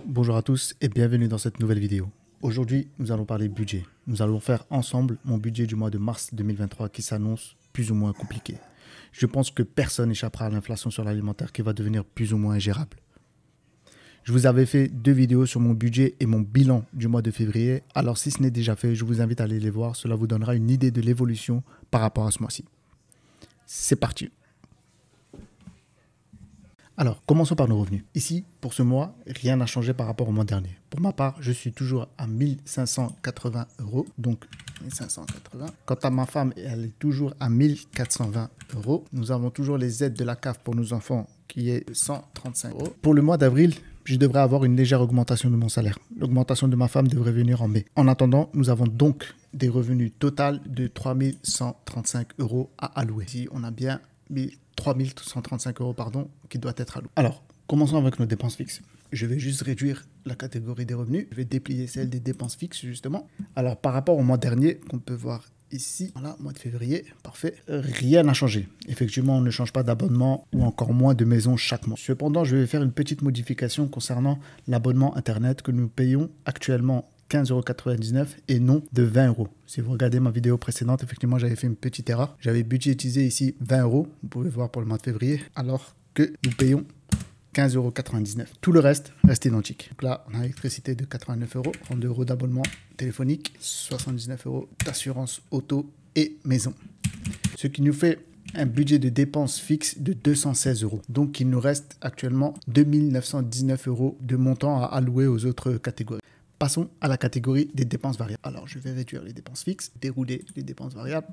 Bonjour à tous et bienvenue dans cette nouvelle vidéo. Aujourd'hui, nous allons parler budget. Nous allons faire ensemble mon budget du mois de mars 2023 qui s'annonce plus ou moins compliqué. Je pense que personne n'échappera à l'inflation sur l'alimentaire qui va devenir plus ou moins ingérable. Je vous avais fait 2 vidéos sur mon budget et mon bilan du mois de février. Alors si ce n'est déjà fait, je vous invite à aller les voir. Cela vous donnera une idée de l'évolution par rapport à ce mois-ci. C'est parti. Alors, commençons par nos revenus. Ici, pour ce mois, rien n'a changé par rapport au mois dernier. Pour ma part, je suis toujours à 1580 €, donc 1580. Quant à ma femme, elle est toujours à 1420 €. Nous avons toujours les aides de la CAF pour nos enfants qui est de 135 €. Pour le mois d'avril, je devrais avoir une légère augmentation de mon salaire. L'augmentation de ma femme devrait venir en mai. En attendant, nous avons donc des revenus total de 3135 € à allouer. Ici, on a bien 3135 € qui doit être alloué. Alors, commençons avec nos dépenses fixes. Je vais juste réduire la catégorie des revenus. Je vais déplier celle des dépenses fixes, justement. Alors, par rapport au mois dernier, qu'on peut voir ici, voilà, mois de février, parfait. Rien n'a changé. Effectivement, on ne change pas d'abonnement ou encore moins de maison chaque mois. Cependant, je vais faire une petite modification concernant l'abonnement Internet que nous payons actuellement 15,99 € et non de 20 €. Si vous regardez ma vidéo précédente, effectivement, j'avais fait une petite erreur. J'avais budgétisé ici 20 €, vous pouvez voir pour le mois de février, alors que nous payons 15,99 €. Tout le reste reste identique. Donc là, on a l'électricité de 89 €, 32 € d'abonnement téléphonique, 79 € d'assurance auto et maison. Ce qui nous fait un budget de dépenses fixe de 216 €. Donc, il nous reste actuellement 2919 € de montant à allouer aux autres catégories. Passons à la catégorie des dépenses variables. Alors, je vais réduire les dépenses fixes, dérouler les dépenses variables.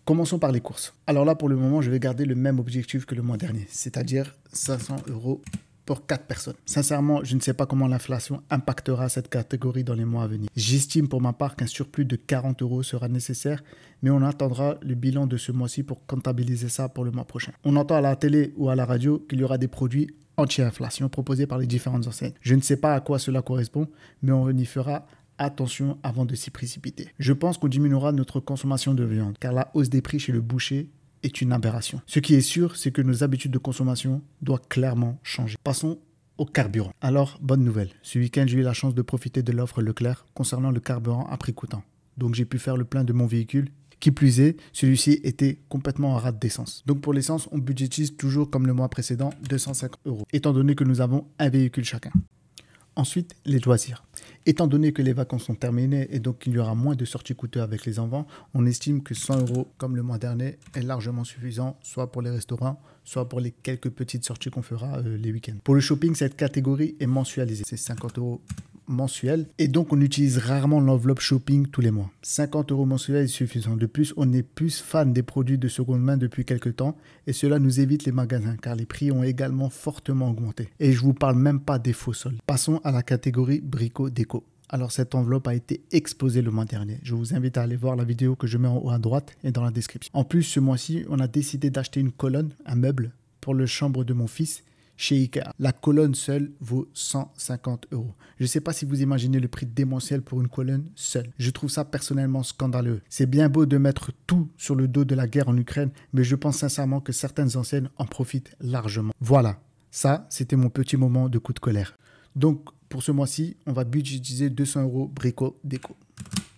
Commençons par les courses. Alors là, pour le moment, je vais garder le même objectif que le mois dernier, c'est-à-dire 500 € pour 4 personnes. Sincèrement, je ne sais pas comment l'inflation impactera cette catégorie dans les mois à venir. J'estime pour ma part qu'un surplus de 40 € sera nécessaire, mais on attendra le bilan de ce mois-ci pour comptabiliser ça pour le mois prochain. On entend à la télé ou à la radio qu'il y aura des produits anti-inflation proposés par les différentes enseignes. Je ne sais pas à quoi cela correspond, mais on y fera attention avant de s'y précipiter. Je pense qu'on diminuera notre consommation de viande, car la hausse des prix chez le boucher est une aberration. Ce qui est sûr, c'est que nos habitudes de consommation doivent clairement changer. Passons au carburant. Alors, bonne nouvelle. Ce week-end, j'ai eu la chance de profiter de l'offre Leclerc concernant le carburant à prix coûtant. Donc, j'ai pu faire le plein de mon véhicule. Qui plus est, celui-ci était complètement en rate d'essence. Donc pour l'essence, on budgétise toujours comme le mois précédent 250 €, étant donné que nous avons un véhicule chacun. Ensuite, les loisirs. Étant donné que les vacances sont terminées et donc qu'il y aura moins de sorties coûteuses avec les enfants, on estime que 100 € comme le mois dernier est largement suffisant, soit pour les restaurants, soit pour les quelques petites sorties qu'on fera les week-ends. Pour le shopping, cette catégorie est mensualisée. C'est 50 € mensuel et donc on utilise rarement l'enveloppe shopping tous les mois. 50 € mensuel est suffisant. De plus, on est plus fan des produits de seconde main depuis quelques temps et cela nous évite les magasins car les prix ont également fortement augmenté. Et je vous parle même pas des faux soldes. Passons à la catégorie brico déco. Alors cette enveloppe a été explosée le mois dernier. Je vous invite à aller voir la vidéo que je mets en haut à droite et dans la description. En plus, ce mois-ci, on a décidé d'acheter une colonne, un meuble pour la chambre de mon fils chez Ikea. La colonne seule vaut 150 €. Je ne sais pas si vous imaginez le prix démentiel pour une colonne seule. Je trouve ça personnellement scandaleux. C'est bien beau de mettre tout sur le dos de la guerre en Ukraine, mais je pense sincèrement que certaines enseignes en profitent largement. Voilà, ça c'était mon petit moment de coup de colère. Donc pour ce mois-ci, on va budgétiser 200 € brico déco.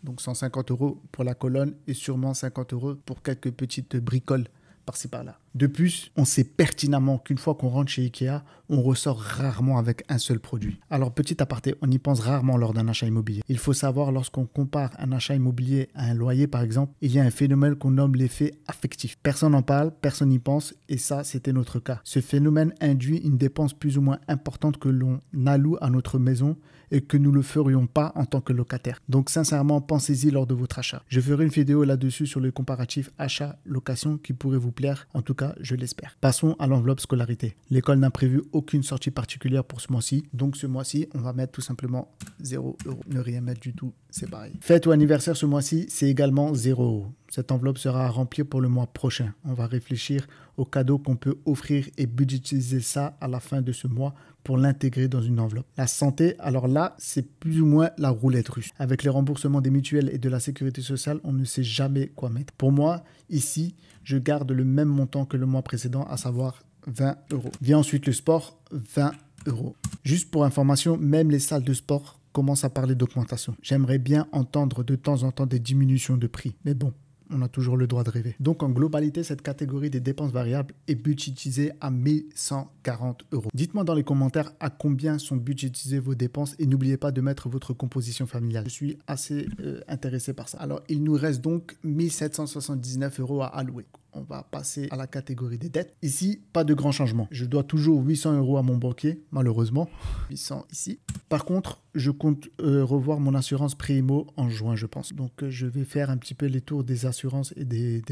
Donc 150 € pour la colonne et sûrement 50 € pour quelques petites bricoles par-ci par-là. De plus, on sait pertinemment qu'une fois qu'on rentre chez Ikea, on ressort rarement avec un seul produit. Alors, petit aparté, on y pense rarement lors d'un achat immobilier. Il faut savoir, lorsqu'on compare un achat immobilier à un loyer, par exemple, il y a un phénomène qu'on nomme l'effet affectif. Personne n'en parle, personne n'y pense, et ça, c'était notre cas. Ce phénomène induit une dépense plus ou moins importante que l'on alloue à notre maison et que nous ne le ferions pas en tant que locataire. Donc, sincèrement, pensez-y lors de votre achat. Je ferai une vidéo là-dessus sur le comparatif achat-location qui pourrait vous plaire. En tout cas, je l'espère. Passons à l'enveloppe scolarité. L'école n'a prévu aucune sortie particulière pour ce mois-ci. Donc ce mois-ci, on va mettre tout simplement 0 €. Ne rien mettre du tout, c'est pareil. Fête ou anniversaire ce mois-ci, c'est également 0 €. Cette enveloppe sera à remplir pour le mois prochain. On va réfléchir aux cadeaux qu'on peut offrir et budgétiser ça à la fin de ce mois pour l'intégrer dans une enveloppe. La santé, alors là, c'est plus ou moins la roulette russe. Avec les remboursements des mutuelles et de la sécurité sociale, on ne sait jamais quoi mettre. Pour moi, ici, je garde le même montant que le mois précédent, à savoir 20 €. Vient ensuite le sport, 20 €. Juste pour information, même les salles de sport commencent à parler d'augmentation. J'aimerais bien entendre de temps en temps des diminutions de prix. Mais bon, on a toujours le droit de rêver. Donc en globalité, cette catégorie des dépenses variables est budgétisée à 1140 €. Dites-moi dans les commentaires à combien sont budgétisées vos dépenses et n'oubliez pas de mettre votre composition familiale. Je suis assez intéressé par ça. Alors il nous reste donc 1779 € à allouer. On va passer à la catégorie des dettes. Ici, pas de grand changement. Je dois toujours 800 € à mon banquier, malheureusement. 800 ici. Par contre, je compte revoir mon assurance primo en juin, je pense. Donc, je vais faire un petit peu les tours des assurances et des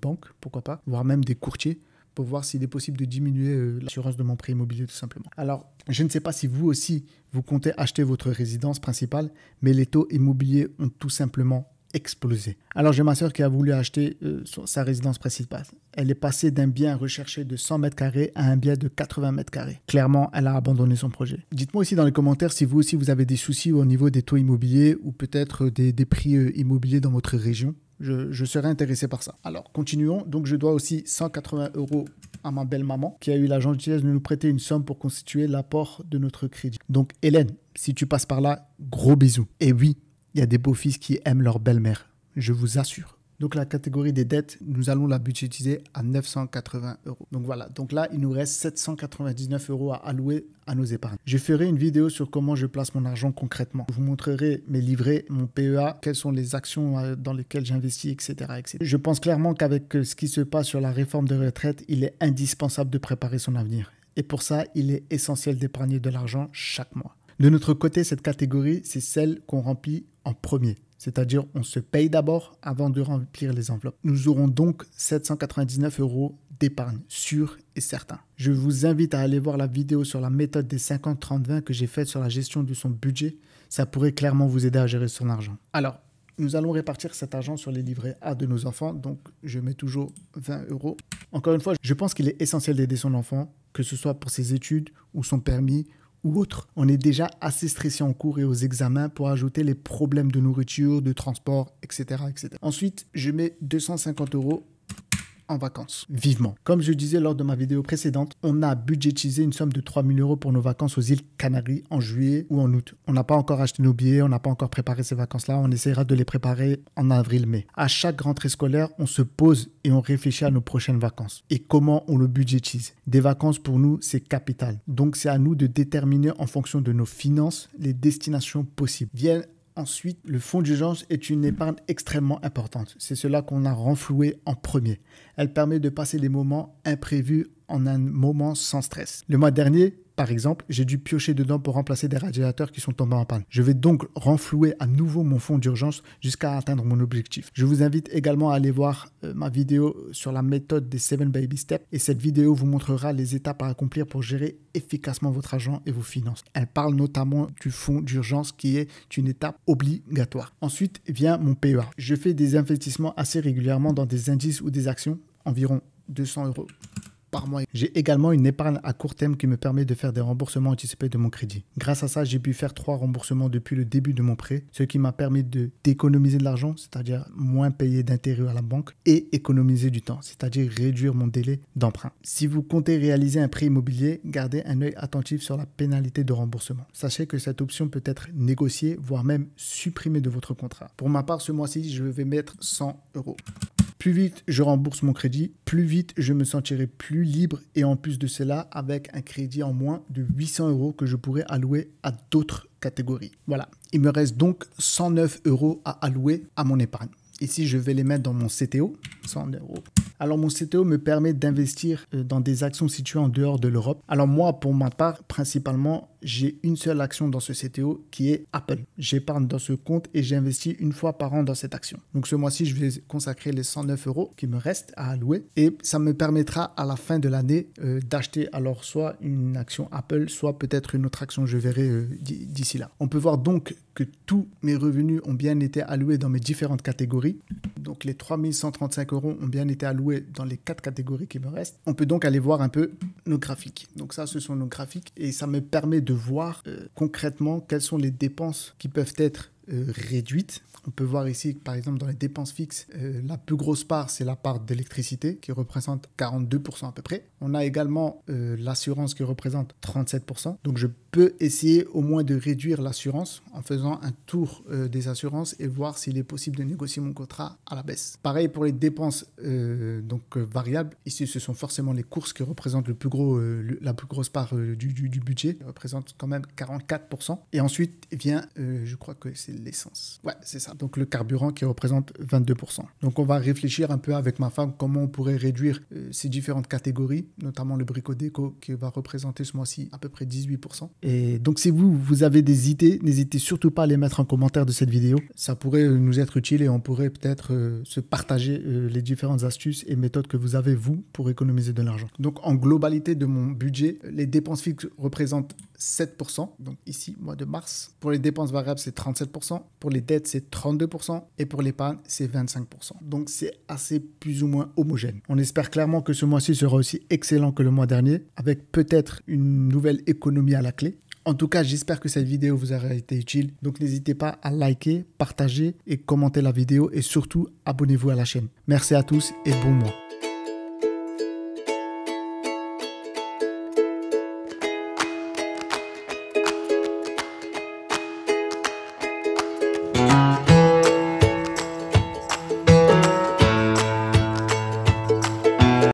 banques, pourquoi pas, voire même des courtiers, pour voir s'il est possible de diminuer l'assurance de mon prêt immobilier, tout simplement. Alors, je ne sais pas si vous aussi, vous comptez acheter votre résidence principale, mais les taux immobiliers ont tout simplement explosé. Alors j'ai ma soeur qui a voulu acheter sa résidence principale. Elle est passée d'un bien recherché de 100 mètres carrés à un bien de 80 mètres carrés. Clairement, elle a abandonné son projet. Dites-moi aussi dans les commentaires si vous aussi vous avez des soucis au niveau des taux immobiliers ou peut-être des prix immobiliers dans votre région. Je serais intéressé par ça. Alors continuons. Donc je dois aussi 180 € à ma belle-maman qui a eu la gentillesse de nous prêter une somme pour constituer l'apport de notre crédit. Donc Hélène, si tu passes par là, gros bisous. Et oui, il y a des beaux-fils qui aiment leur belle-mère, je vous assure. Donc la catégorie des dettes, nous allons la budgétiser à 980 €. Donc voilà, donc là, il nous reste 799 € à allouer à nos épargnes. Je ferai une vidéo sur comment je place mon argent concrètement. Je vous montrerai mes livrets, mon PEA, quelles sont les actions dans lesquelles j'investis, etc., etc. Je pense clairement qu'avec ce qui se passe sur la réforme de retraite, il est indispensable de préparer son avenir. Et pour ça, il est essentiel d'épargner de l'argent chaque mois. De notre côté, cette catégorie, c'est celle qu'on remplit en premier. C'est-à-dire, on se paye d'abord avant de remplir les enveloppes. Nous aurons donc 799 € d'épargne, sûr et certain. Je vous invite à aller voir la vidéo sur la méthode des 50-30-20 que j'ai faite sur la gestion de son budget. Ça pourrait clairement vous aider à gérer son argent. Alors, nous allons répartir cet argent sur les livrets A de nos enfants. Donc, je mets toujours 20 €. Encore une fois, je pense qu'il est essentiel d'aider son enfant, que ce soit pour ses études ou son permis, ou autre. On est déjà assez stressé en cours et aux examens pour ajouter les problèmes de nourriture, de transport, etc., etc. Ensuite, je mets 250 € en vacances, vivement. Comme je disais lors de ma vidéo précédente, on a budgétisé une somme de 3000 € pour nos vacances aux îles Canaries en juillet ou en août. On n'a pas encore acheté nos billets, on n'a pas encore préparé ces vacances-là, on essaiera de les préparer en avril-mai. À chaque rentrée scolaire, on se pose et on réfléchit à nos prochaines vacances. Et comment on le budgétise? Des vacances pour nous, c'est capital. Donc c'est à nous de déterminer en fonction de nos finances les destinations possibles. Ensuite, le fonds d'urgence est une épargne extrêmement importante. C'est cela qu'on a renfloué en premier. Elle permet de passer les moments imprévus en un moment sans stress. Le mois dernier, par exemple, j'ai dû piocher dedans pour remplacer des radiateurs qui sont tombés en panne. Je vais donc renflouer à nouveau mon fonds d'urgence jusqu'à atteindre mon objectif. Je vous invite également à aller voir ma vidéo sur la méthode des 7 baby steps et cette vidéo vous montrera les étapes à accomplir pour gérer efficacement votre argent et vos finances. Elle parle notamment du fonds d'urgence qui est une étape obligatoire. Ensuite vient mon PEA. Je fais des investissements assez régulièrement dans des indices ou des actions, environ 200 € par mois. J'ai également une épargne à court terme qui me permet de faire des remboursements anticipés de mon crédit. Grâce à ça, j'ai pu faire 3 remboursements depuis le début de mon prêt, ce qui m'a permis d'économiser de l'argent, c'est-à-dire moins payer d'intérêt à la banque, et économiser du temps, c'est-à-dire réduire mon délai d'emprunt. Si vous comptez réaliser un prêt immobilier, gardez un œil attentif sur la pénalité de remboursement. Sachez que cette option peut être négociée, voire même supprimée de votre contrat. Pour ma part, ce mois-ci, je vais mettre 100 €. Plus vite je rembourse mon crédit, plus vite je me sentirai plus libre et en plus de cela, avec un crédit en moins de 800 € que je pourrais allouer à d'autres catégories. Voilà, il me reste donc 109 € à allouer à mon épargne. Ici, je vais les mettre dans mon CTO, 100 €. Alors, mon CTO me permet d'investir dans des actions situées en dehors de l'Europe. Alors, moi, pour ma part, principalement, j'ai une seule action dans ce CTO qui est Apple. J'épargne dans ce compte et j'investis une fois par an dans cette action. Donc, ce mois-ci, je vais consacrer les 109 € qui me restent à allouer et ça me permettra à la fin de l'année d'acheter alors soit une action Apple, soit peut-être une autre action, je verrai d'ici là. On peut voir donc que tous mes revenus ont bien été alloués dans mes différentes catégories. Donc, les 3135 € ont bien été alloués dans les 4 catégories qui me restent. On peut donc aller voir un peu nos graphiques. Donc ça, ce sont nos graphiques et ça me permet de voir concrètement quelles sont les dépenses qui peuvent être réduite. On peut voir ici, par exemple, dans les dépenses fixes, la plus grosse part, c'est la part d'électricité qui représente 42% à peu près. On a également l'assurance qui représente 37%. Donc, je peux essayer au moins de réduire l'assurance en faisant un tour des assurances et voir s'il est possible de négocier mon contrat à la baisse. Pareil pour les dépenses variables. Ici, ce sont forcément les courses qui représentent la plus grosse part du budget. Qui représente quand même 44%. Et ensuite, vient, je crois que c'est l'essence. Ouais, c'est ça. Donc, le carburant qui représente 22%. Donc, on va réfléchir un peu avec ma femme comment on pourrait réduire ces différentes catégories, notamment le brico-déco qui va représenter ce mois-ci à peu près 18%. Et donc, si vous avez des idées, n'hésitez surtout pas à les mettre en commentaire de cette vidéo. Ça pourrait nous être utile et on pourrait peut-être se partager les différentes astuces et méthodes que vous avez, vous, pour économiser de l'argent. Donc, en globalité de mon budget, les dépenses fixes représentent 7%. Donc, ici, mois de mars. Pour les dépenses variables, c'est 37%. Pour les dettes, c'est 32%. Et pour l'épargne, c'est 25%. Donc, c'est assez plus ou moins homogène. On espère clairement que ce mois-ci sera aussi excellent que le mois dernier, avec peut-être une nouvelle économie à la clé. En tout cas, j'espère que cette vidéo vous aura été utile. Donc, n'hésitez pas à liker, partager et commenter la vidéo. Et surtout, abonnez-vous à la chaîne. Merci à tous et bon mois.